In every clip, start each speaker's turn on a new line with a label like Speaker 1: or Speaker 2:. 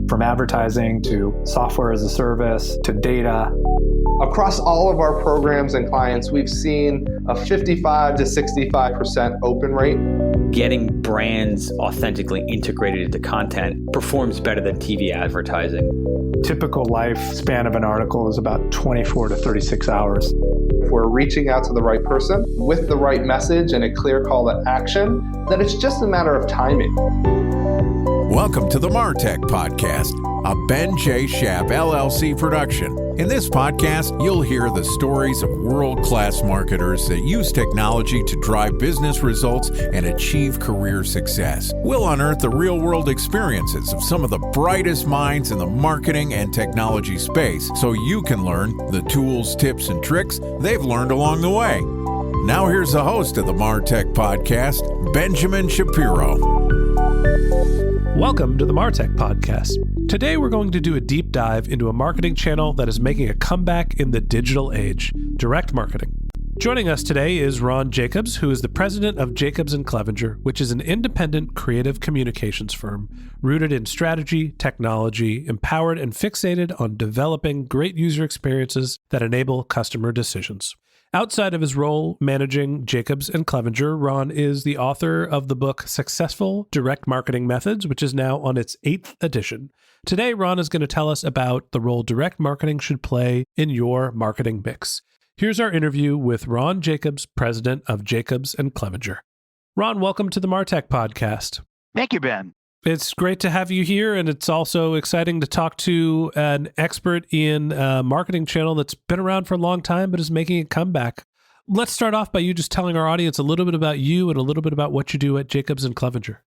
Speaker 1: From advertising to software as a service to data.
Speaker 2: Across all of our programs and clients, we've seen a 55 to 65% open rate.
Speaker 3: Getting brands authentically integrated into content performs better than TV advertising.
Speaker 1: Typical lifespan of an article is about 24 to 36 hours.
Speaker 2: If we're reaching out to the right person with the right message and a clear call to action, then it's just a matter of timing.
Speaker 4: Welcome to the MarTech Podcast, a Ben J. Schaap LLC production. In this podcast, you'll hear the stories of world-class marketers that use technology to drive business results and achieve career success. We'll unearth the real-world experiences of some of the brightest minds in the marketing and technology space so you can learn the tools, tips, and tricks they've learned along the way. Now here's the host of the MarTech Podcast, Benjamin Shapiro.
Speaker 5: Welcome to the MarTech Podcast. Today we're going to do a deep dive into a marketing channel that is making a comeback in the digital age, direct marketing. Joining us today is Ron Jacobs, who is the president of Jacobs & Clevenger, which is an independent creative communications firm rooted in strategy, technology, empowered and fixated on developing great user experiences that enable customer decisions. Outside of his role managing Jacobs & Clevenger, Ron is the author of the book Successful Direct Marketing Methods, which is now on its 8th edition. Today, Ron is going to tell us about the role direct marketing should play in your marketing mix. Here's our interview with Ron Jacobs, president of Jacobs & Clevenger. Ron, welcome to the MarTech Podcast.
Speaker 6: Thank you, Ben.
Speaker 5: It's great to have you here, and it's also exciting to talk to an expert in a marketing channel that's been around for a long time but is making a comeback. Let's start off by you just telling our audience a little bit about you and a little bit about what you do at Jacobs & Clevenger.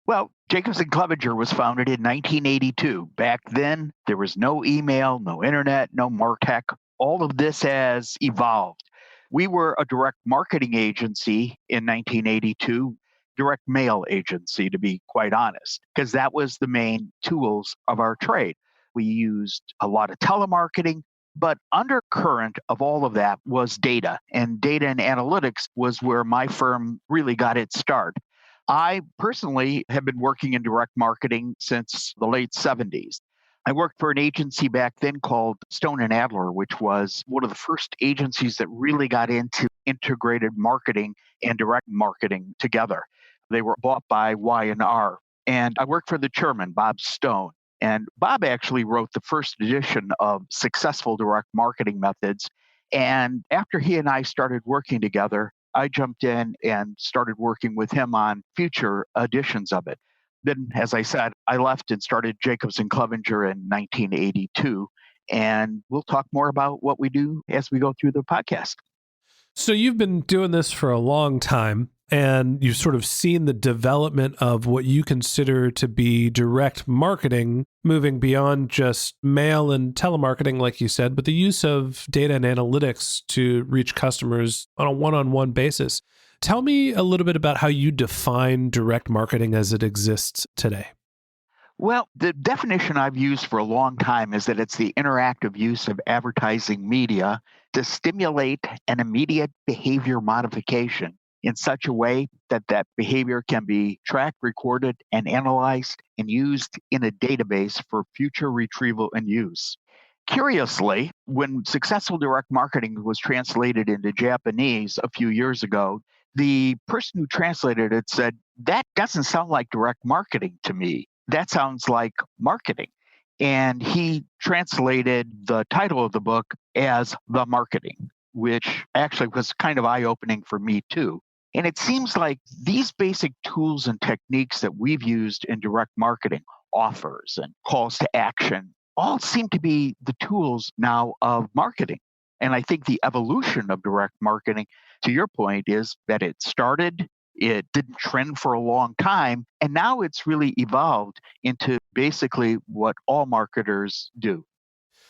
Speaker 6: Well, Jacobs & Clevenger was founded in 1982. Back then, there was no email, no internet, no MarTech. All of this has evolved. We were a direct marketing agency in 1982. Direct mail agency, to be quite honest, because that was the main tools of our trade. We used a lot of telemarketing, but undercurrent of all of that was data. And data and analytics was where my firm really got its start. I personally have been working in direct marketing since the late 70s. I worked for an agency back then called Stone & Adler, which was one of the first agencies that really got into integrated marketing and direct marketing together. They were bought by Y&R. And I worked for the chairman, Bob Stone. And Bob actually wrote the first edition of Successful Direct Marketing Methods. And after he and I started working together, I jumped in and started working with him on future editions of it. Then, as I said, I left and started Jacobs & Clevenger in 1982. And we'll talk more about what we do as we go through the podcast.
Speaker 5: So you've been doing this for a long time, and you've sort of seen the development of what you consider to be direct marketing, moving beyond just mail and telemarketing, like you said, but the use of data and analytics to reach customers on a one-on-one basis. Tell me a little bit about how you define direct marketing as it exists today.
Speaker 6: Well, the definition I've used for a long time is that it's the interactive use of advertising media to stimulate an immediate behavior modification in such a way that that behavior can be tracked, recorded, and analyzed and used in a database for future retrieval and use. Curiously, when successful direct marketing was translated into Japanese a few years ago, the person who translated it said, "That doesn't sound like direct marketing to me. That sounds like marketing." And he translated the title of the book as The Marketing, which actually was kind of eye-opening for me too. And it seems like these basic tools and techniques that we've used in direct marketing, offers and calls to action, all seem to be the tools now of marketing. And I think the evolution of direct marketing, to your point, is that it started, it didn't trend for a long time, and now it's really evolved into basically what all marketers do.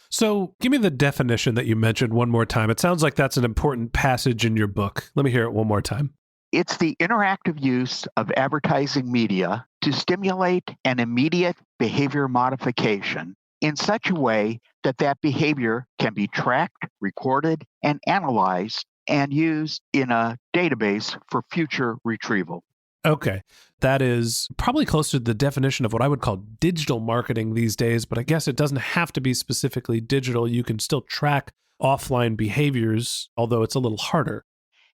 Speaker 5: So give me the definition that you mentioned one more time. It sounds like that's an important passage in your book. Let me hear it one more time.
Speaker 6: It's the interactive use of advertising media to stimulate an immediate behavior modification in such a way that that behavior can be tracked, recorded, and analyzed and used in a database for future retrieval.
Speaker 5: Okay. That is probably closer to the definition of what I would call digital marketing these days, but I guess it doesn't have to be specifically digital. You can still track offline behaviors, although it's a little harder.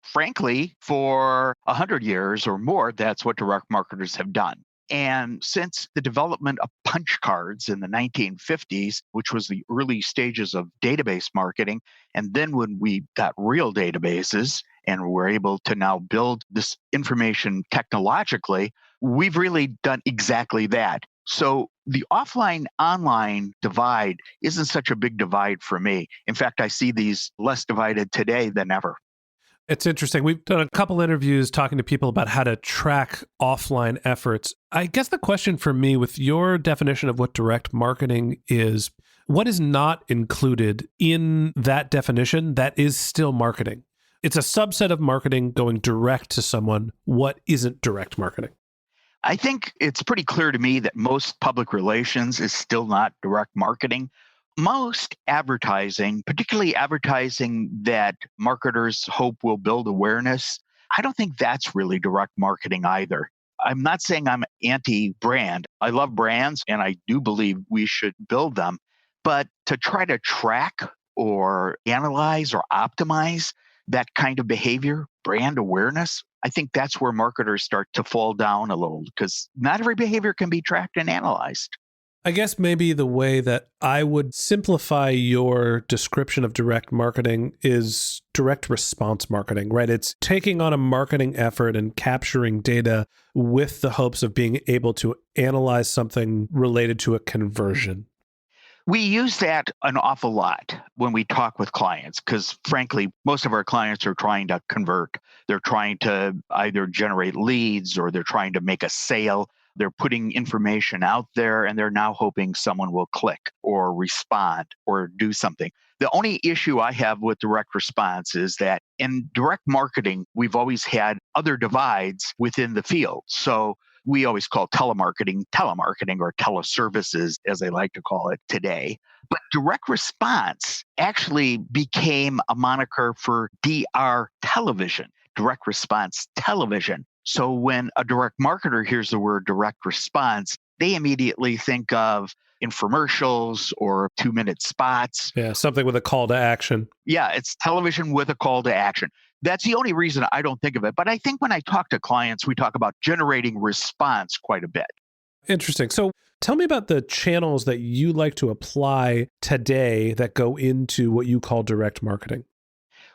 Speaker 6: Frankly, for 100 years or more, that's what direct marketers have done. And since the development of punch cards in the 1950s, which was the early stages of database marketing, and then when we got real databases and were able to now build this information technologically, we've really done exactly that. So the offline online divide isn't such a big divide for me. In fact, I see these less divided today than ever.
Speaker 5: It's interesting. We've done a couple interviews talking to people about how to track offline efforts. I guess the question for me, with your definition of what direct marketing is, what is not included in that definition that is still marketing? It's a subset of marketing going direct to someone. What isn't direct marketing?
Speaker 6: I think it's pretty clear to me that most public relations is still not direct marketing. Most advertising, particularly advertising that marketers hope will build awareness, I don't think that's really direct marketing either. I'm not saying I'm anti-brand. I love brands and I do believe we should build them. But to try to track or analyze or optimize that kind of behavior, brand awareness, I think that's where marketers start to fall down a little because not every behavior can be tracked and analyzed.
Speaker 5: I guess maybe the way that I would simplify your description of direct marketing is direct response marketing, right? It's taking on a marketing effort and capturing data with the hopes of being able to analyze something related to a conversion.
Speaker 6: We use that an awful lot when we talk with clients because, frankly, most of our clients are trying to convert. They're trying to either generate leads or they're trying to make a sale. They're putting information out there and they're now hoping someone will click or respond or do something. The only issue I have with direct response is that in direct marketing, we've always had other divides within the field. So we always call telemarketing or teleservices, as they like to call it today. But direct response actually became a moniker for DR television, direct response television. So when a direct marketer hears the word direct response, they immediately think of infomercials or 2-minute spots.
Speaker 5: Yeah, something with a call to action.
Speaker 6: Yeah, it's television with a call to action. That's the only reason I don't think of it. But I think when I talk to clients, we talk about generating response quite a bit.
Speaker 5: Interesting. So tell me about the channels that you like to apply today that go into what you call direct marketing.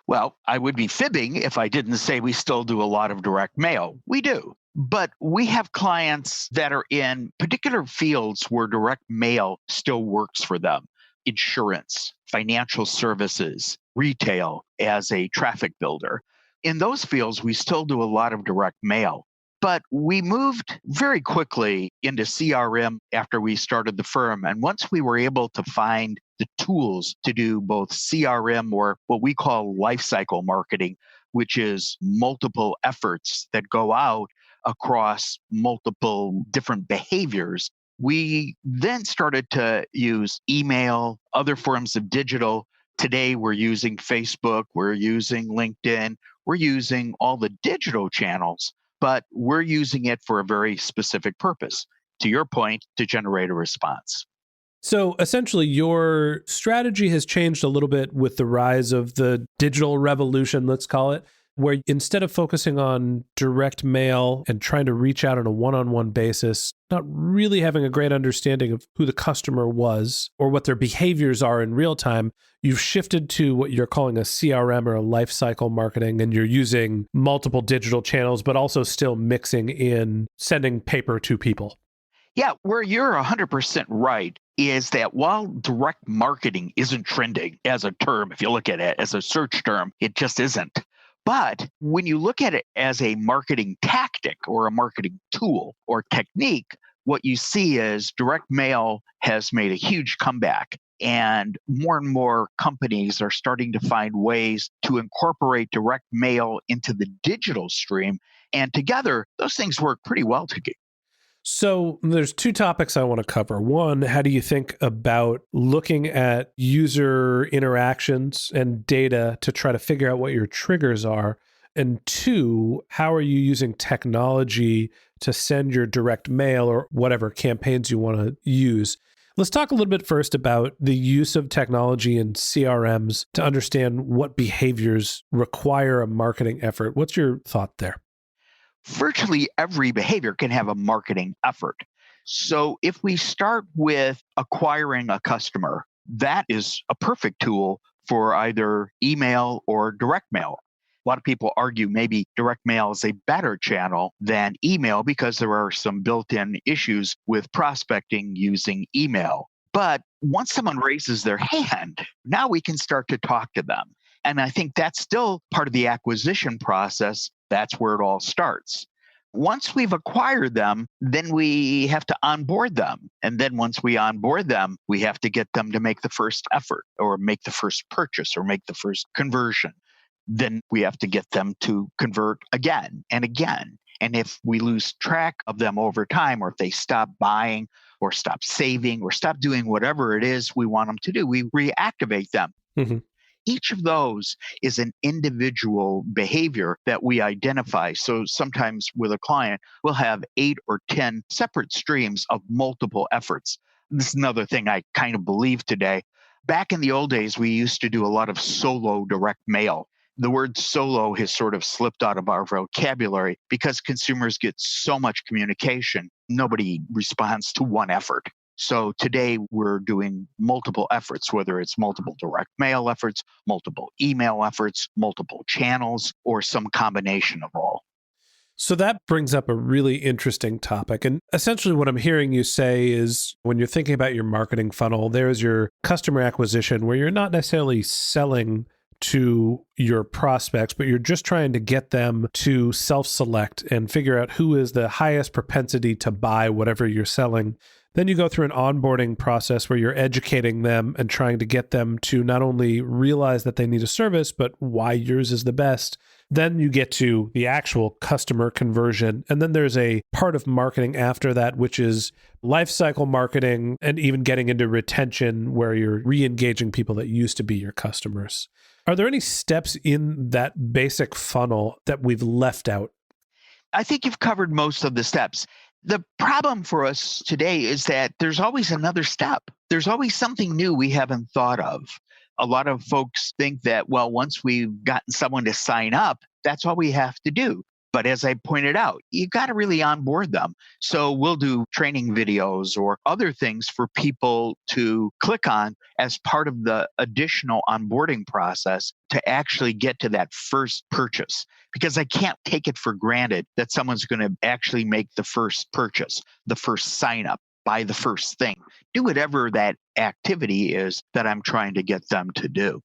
Speaker 6: Well, I would be fibbing if I didn't say we still do a lot of direct mail. We do. But we have clients that are in particular fields where direct mail still works for them. Insurance, financial services, retail as a traffic builder. In those fields, we still do a lot of direct mail. But we moved very quickly into CRM after we started the firm. And once we were able to find the tools to do both CRM or what we call lifecycle marketing, which is multiple efforts that go out across multiple different behaviors, we then started to use email, other forms of digital. Today, we're using Facebook, we're using LinkedIn, we're using all the digital channels, but we're using it for a very specific purpose. To your point, to generate a response.
Speaker 5: So essentially, your strategy has changed a little bit with the rise of the digital revolution, let's call it, where instead of focusing on direct mail and trying to reach out on a one-on-one basis, not really having a great understanding of who the customer was or what their behaviors are in real time, you've shifted to what you're calling a CRM or a life cycle marketing, and you're using multiple digital channels, but also still mixing in sending paper to people.
Speaker 6: Yeah, where you're 100% right is that while direct marketing isn't trending as a term, if you look at it as a search term, it just isn't. But when you look at it as a marketing tactic or a marketing tool or technique, what you see is direct mail has made a huge comeback. And more companies are starting to find ways to incorporate direct mail into the digital stream. And together, those things work pretty well together.
Speaker 5: So there's two topics I want to cover. One, how do you think about looking at user interactions and data to try to figure out what your triggers are? And two, how are you using technology to send your direct mail or whatever campaigns you want to use? Let's talk a little bit first about the use of technology in CRMs to understand what behaviors require a marketing effort. What's your thought there?
Speaker 6: Virtually every behavior can have a marketing effort. So if we start with acquiring a customer, that is a perfect tool for either email or direct mail. A lot of people argue maybe direct mail is a better channel than email because there are some built-in issues with prospecting using email. But once someone raises their hand, now we can start to talk to them. And I think that's still part of the acquisition process. That's where it all starts. Once we've acquired them, then we have to onboard them. And then once we onboard them, we have to get them to make the first effort or make the first purchase or make the first conversion. Then we have to get them to convert again and again. And if we lose track of them over time, or if they stop buying or stop saving or stop doing whatever it is we want them to do, we reactivate them.
Speaker 5: Mm-hmm.
Speaker 6: Each of those is an individual behavior that we identify. So sometimes with a client, we'll have 8 or 10 separate streams of multiple efforts. This is another thing I kind of believe today. Back in the old days, we used to do a lot of solo direct mail. The word solo has sort of slipped out of our vocabulary because consumers get so much communication. Nobody responds to one effort. So today we're doing multiple efforts, whether it's multiple direct mail efforts, multiple email efforts, multiple channels, or some combination of all.
Speaker 5: So that brings up a really interesting topic. And essentially what I'm hearing you say is when you're thinking about your marketing funnel, there's your customer acquisition where you're not necessarily selling to your prospects, but you're just trying to get them to self-select and figure out who is the highest propensity to buy whatever you're selling. Then you go through an onboarding process where you're educating them and trying to get them to not only realize that they need a service, but why yours is the best. Then you get to the actual customer conversion. And then there's a part of marketing after that, which is life cycle marketing and even getting into retention where you're re-engaging people that used to be your customers. Are there any steps in that basic funnel that we've left out?
Speaker 6: I think you've covered most of the steps. The problem for us today is that there's always another step. There's always something new we haven't thought of. A lot of folks think that, well, once we've gotten someone to sign up, that's all we have to do. But as I pointed out, you got to really onboard them. So we'll do training videos or other things for people to click on as part of the additional onboarding process to actually get to that first purchase. Because I can't take it for granted that someone's going to actually make the first purchase, the first sign up, buy the first thing, do whatever that activity is that I'm trying to get them to do.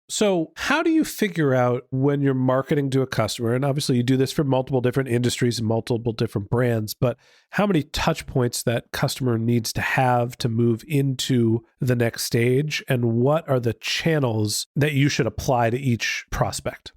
Speaker 5: So how do you figure out when you're marketing to a customer, and obviously you do this for multiple different industries and multiple different brands, but how many touch points that customer needs to have to move into the next stage, and what are the channels that you should apply to each prospect?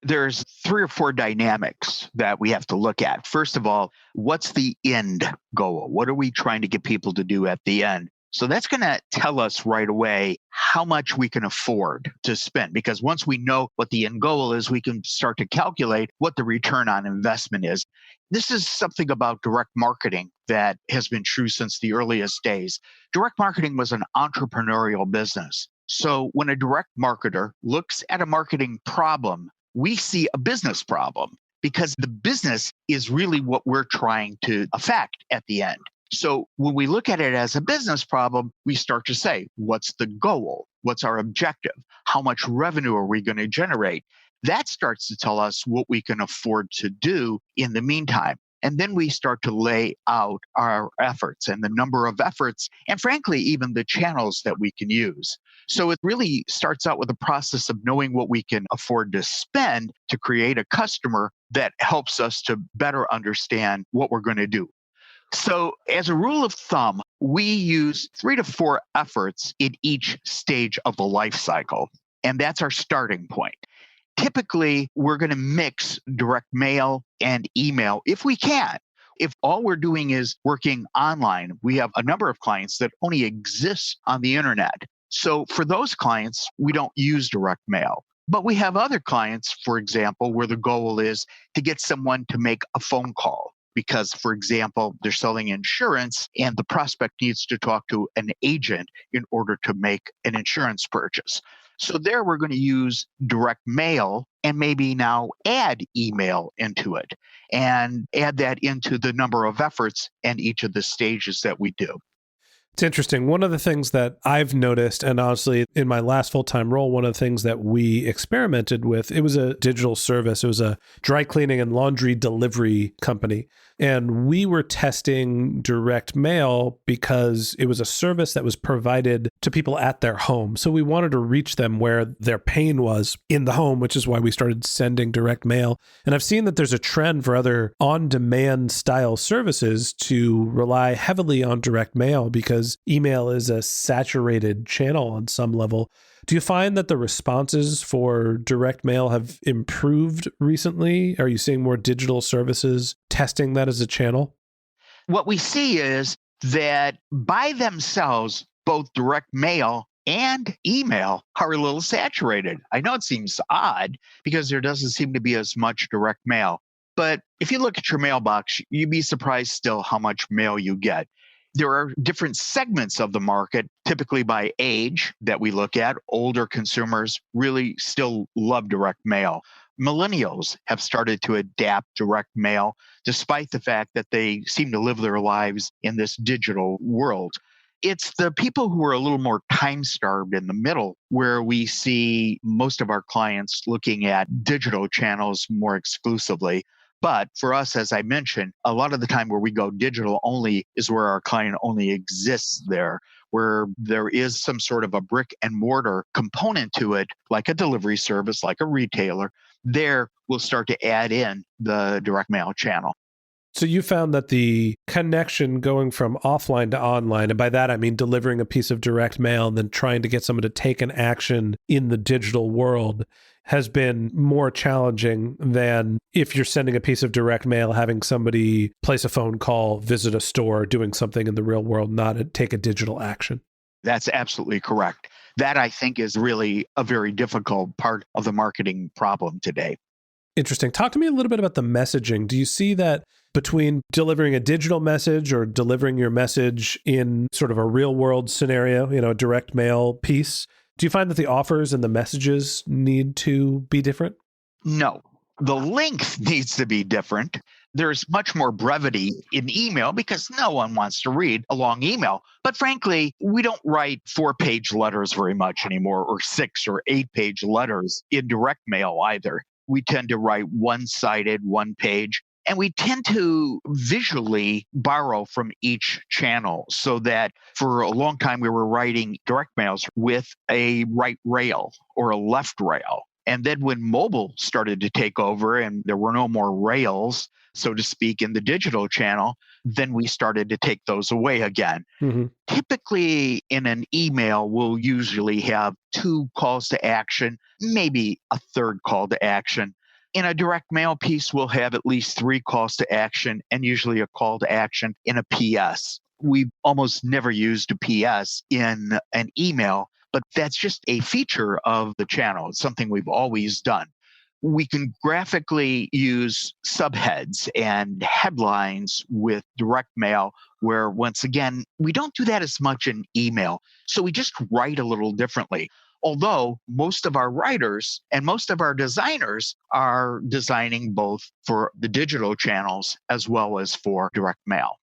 Speaker 6: There's 3 or 4 dynamics that we have to look at. First of all, what's the end goal? What are we trying to get people to do at the end? So that's going to tell us right away how much we can afford to spend, because once we know what the end goal is, we can start to calculate what the return on investment is. This is something about direct marketing that has been true since the earliest days. Direct marketing was an entrepreneurial business. So when a direct marketer looks at a marketing problem, we see a business problem because the business is really what we're trying to affect at the end. So when we look at it as a business problem, we start to say, what's the goal? What's our objective? How much revenue are we going to generate? That starts to tell us what we can afford to do in the meantime. And then we start to lay out our efforts and the number of efforts, and frankly, even the channels that we can use. So it really starts out with the process of knowing what we can afford to spend to create a customer that helps us to better understand what we're going to do. So as a rule of thumb, we use 3 to 4 efforts in each stage of the life cycle. And that's our starting point. Typically, we're going to mix direct mail and email if we can. If all we're doing is working online, we have a number of clients that only exist on the internet. So for those clients, we don't use direct mail. But we have other clients, for example, where the goal is to get someone to make a phone call because, for example, they're selling insurance and the prospect needs to talk to an agent in order to make an insurance purchase. So there we're going to use direct mail and maybe now add email into it and add that into the number of efforts and each of the stages that we do.
Speaker 5: It's interesting. One of the things that I've noticed, and honestly, in my last full-time role, one of the things that we experimented with, it was a digital service. It was a dry cleaning and laundry delivery company. And we were testing direct mail because it was a service that was provided to people at their home. So we wanted to reach them where their pain was in the home, which is why we started sending direct mail. And I've seen that there's a trend for other on-demand style services to rely heavily on direct mail because email is a saturated channel on some level. Do you find that the responses for direct mail have improved recently? Are you seeing more digital services testing that as a channel?
Speaker 6: What we see is that by themselves, both direct mail and email are a little saturated. I know it seems odd because there doesn't seem to be as much direct mail. But if you look at your mailbox, you'd be surprised still how much mail you get. There are different segments of the market, typically by age, that we look at. Older consumers really still love direct mail. Millennials have started to adapt direct mail, despite the fact that they seem to live their lives in this digital world. It's the people who are a little more time-starved in the middle where we see most of our clients looking at digital channels more exclusively. But for us, as I mentioned, a lot of the time where we go digital only is where our client only exists there, where there is some sort of a brick and mortar component to it, like a delivery service, like a retailer. There we'll start to add in the direct mail channel.
Speaker 5: So you found that the connection going from offline to online, and by that I mean delivering a piece of direct mail and then trying to get someone to take an action in the digital world, has been more challenging than if you're sending a piece of direct mail, having somebody place a phone call, visit a store, doing something in the real world, not take a digital action.
Speaker 6: That's absolutely correct. That, I think, is really a very difficult part of the marketing problem today.
Speaker 5: Interesting. Talk to me a little bit about the messaging. Do you see that between delivering a digital message or delivering your message in sort of a real world scenario, a direct mail piece, do you find that the offers and the messages need to be different?
Speaker 6: No, the length needs to be different. There's much more brevity in email because no one wants to read a long email. But frankly, we don't write 4-page letters very much anymore, or 6 or 8-page letters in direct mail either. We tend to write one-sided, one page. And we tend to visually borrow from each channel so that for a long time we were writing direct mails with a right rail or a left rail. And then when mobile started to take over and there were no more rails, so to speak, in the digital channel, then we started to take those away again. Mm-hmm. Typically in an email, we'll usually have 2 calls to action, maybe a 3rd call to action. In a direct mail piece, we'll have at least 3 calls to action and usually a call to action in a PS. We've almost never used a PS in an email, but that's just a feature of the channel. It's something we've always done. We can graphically use subheads and headlines with direct mail, where once again, we don't do that as much in email. So we just write a little differently. Although most of our writers and most of our designers are designing both for the digital channels as well as for direct mail.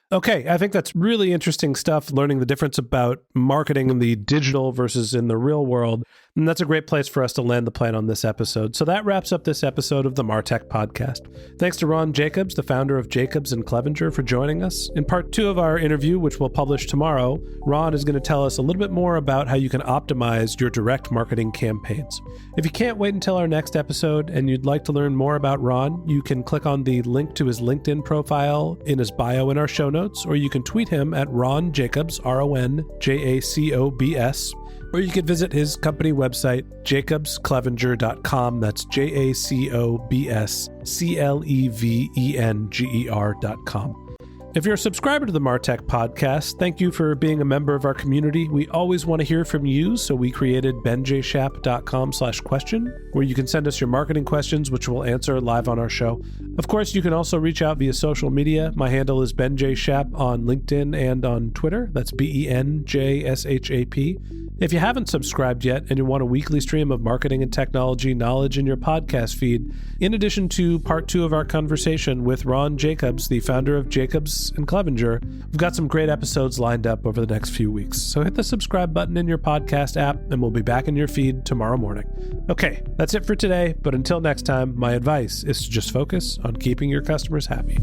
Speaker 5: Okay, I think that's really interesting stuff, learning the difference about marketing in the digital versus in the real world. And that's a great place for us to land the plane on this episode. So that wraps up this episode of the MarTech Podcast. Thanks to Ron Jacobs, the founder of Jacobs & Clevenger, for joining us. In part 2 of our interview, which we'll publish tomorrow, Ron is going to tell us a little bit more about how you can optimize your direct marketing campaigns. If you can't wait until our next episode and you'd like to learn more about Ron, you can click on the link to his LinkedIn profile in his bio in our show notes, or you can tweet him at Ron Jacobs, RonJacobs, or you can visit his company website, jacobsclevenger.com. That's JACOBSCLEVENGER.com. If you're a subscriber to the Martech podcast, thank you for being a member of our community. We always want to hear from you, so we created benjshap.com/question, where you can send us your marketing questions, which we'll answer live on our show. Of course, you can also reach out via social media. My handle is benjshap on LinkedIn and on Twitter. That's BENJSHAP. If you haven't subscribed yet and you want a weekly stream of marketing and technology knowledge in your podcast feed, in addition to part 2 of our conversation with Ron Jacobs, the founder of Jacobs and Clevenger, we've got some great episodes lined up over the next few weeks. So hit the subscribe button in your podcast app and we'll be back in your feed tomorrow morning. Okay, that's it for today. But until next time, my advice is to just focus on keeping your customers happy.